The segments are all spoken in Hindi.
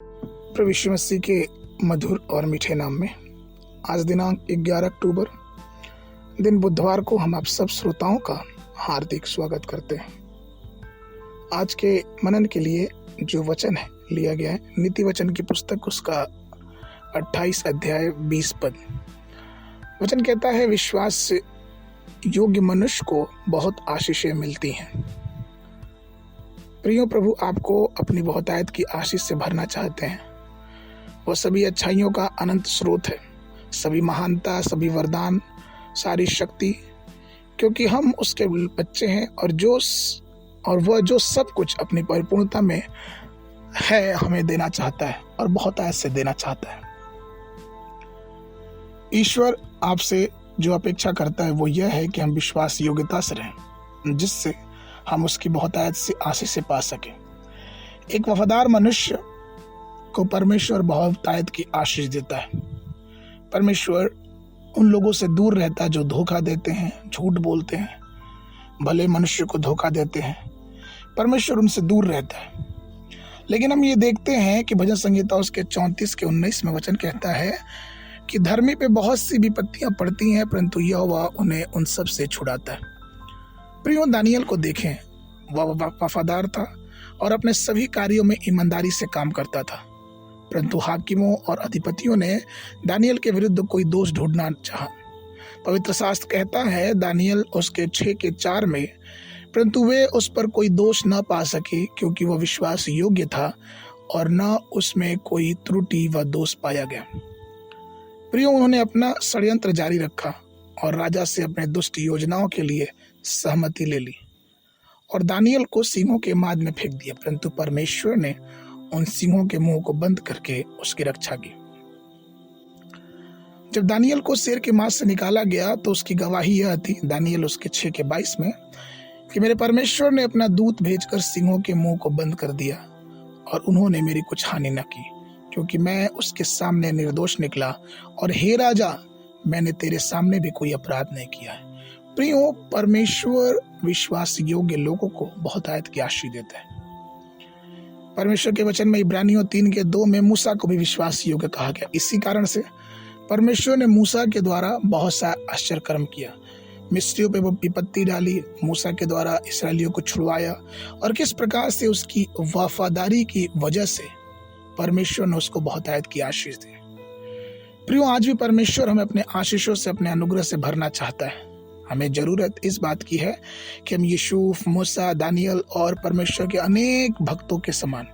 प्रभु यीशु मसीह के मधुर और मीठे नाम में आज दिनांक 11 अक्टूबर दिन बुधवार को हम आप सब श्रोताओं का हार्दिक स्वागत करते हैं। आज के मनन के लिए जो वचन है लिया गया है नीति वचन की पुस्तक उसका 28 अध्याय 20 पद। वचन कहता है, विश्वास से योग्य मनुष्य को बहुत आशीषें मिलती हैं। प्रियो, प्रभु आपको अपनी बहुतायत की आशीष से भरना चाहते हैं। वो सभी अच्छाइयों का अनंत स्रोत है, सभी महानता, सभी वरदान, सारी शक्ति, क्योंकि हम उसके बच्चे हैं और वह जो सब कुछ अपनी परिपूर्णता में है हमें देना चाहता है और बहुतायत से देना चाहता है। ईश्वर आपसे जो अपेक्षा करता है वो यह है कि हम विश्वास योग्यता से रहें, जिससे हम उसकी बहुतायत से आशीष से पा सकें। एक वफादार मनुष्य को परमेश्वर बहुतायत की आशीष देता है। परमेश्वर उन लोगों से दूर रहता है जो धोखा देते हैं, झूठ बोलते हैं, भले मनुष्य को धोखा देते हैं। परमेश्वर उनसे दूर रहता है। लेकिन हम ये देखते हैं कि भजन संहिता उसके 34 के 19 में वचन कहता है कि धर्मी पे बहुत सी विपत्तियां पड़ती हैं, परंतु यहोवा उन्हें उन सब से छुड़ाता है। प्रियो, दानियल को देखें, वह वफादार था और अपने सभी कार्यों में ईमानदारी से काम करता था, परंतु हाकिमों और अधिपतियों ने दानियल के विरुद्ध कोई दोष ढूंढना चाहा। पवित्र शास्त्र कहता है दानियल उसके 6 के 4 में, परंतु वे उस पर कोई दोष न पा सके, क्योंकि वह विश्वास योग्य था और न उसमें कोई त्रुटि व दोष पाया गया। प्रियो, उन्होंने अपना षड्यंत्र जारी रखा और राजा से अपने दुष्ट योजनाओं के लिए सहमति ले ली और दानियल को सिंहों के माद में फेंक दिया, परंतु परमेश्वर ने उन सिंहों के मुंह को बंद करके उसकी रक्षा की। जब दानियल को शेर के मांस से निकाला गया तो उसकी गवाही यह थी, दानियल उसके 6 के 22 में, कि मेरे परमेश्वर ने अपना दूत भेजकर सिंहों के मुंह को बंद कर दिया और उन्होंने मेरी कुछ हानि न की, क्योंकि मैं उसके सामने निर्दोष निकला और हे राजा, मैंने तेरे सामने भी कोई अपराध नहीं किया है। प्रियो, परमेश्वर विश्वास योग्य लोगों को बहुतायत की आशीष देता है। परमेश्वर के वचन में इब्रानियों 3 के 2 में मूसा को भी विश्वास योग्य कहा गया। इसी कारण से परमेश्वर ने मूसा के द्वारा बहुत सा आश्चर्य कर्म किया। मिस्रियों पे वो विपत्ति डाली, मूसा के द्वारा इसराइलियों को छुड़वाया और किस प्रकार से उसकी वफादारी की वजह से परमेश्वर ने उसको बहुतायत की आशीष दी। प्रियो, आज भी परमेश्वर हमें अपने आशीषों से, अपने अनुग्रह से भरना चाहता है। हमें जरूरत इस बात की है कि हम यूसुफ, मूसा, दानियल और परमेश्वर के अनेक भक्तों के समान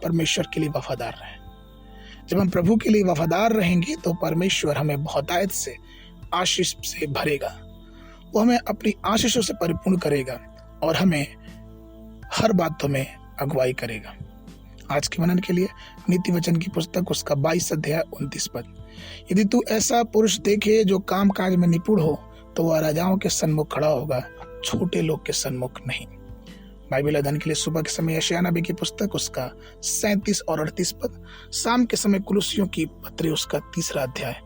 परमेश्वर के लिए वफादार रहें। जब हम प्रभु के लिए वफादार रहेंगे तो परमेश्वर हमें बहुतायत से आशीष से भरेगा। वो हमें अपनी आशीषों से परिपूर्ण करेगा और हमें हर बातों में अगुवाई करेगा। आज के मनन के लिए नीति वचन की पुस्तक उसका 22 अध्याय 29 पद। यदि तू ऐसा पुरुष देखे जो काम काज में निपुण हो तो वह राजाओं के सन्मुख खड़ा होगा, छोटे लोग के सन्मुख नहीं। बाइबल अध्ययन के लिए सुबह के समय यशायाह नबी की पुस्तक उसका 37 और 38 पद, शाम के समय कुलुसियों की पत्री उसका 3 अध्याय।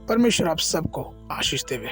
परमेश्वर आप सबको आशीष देवे।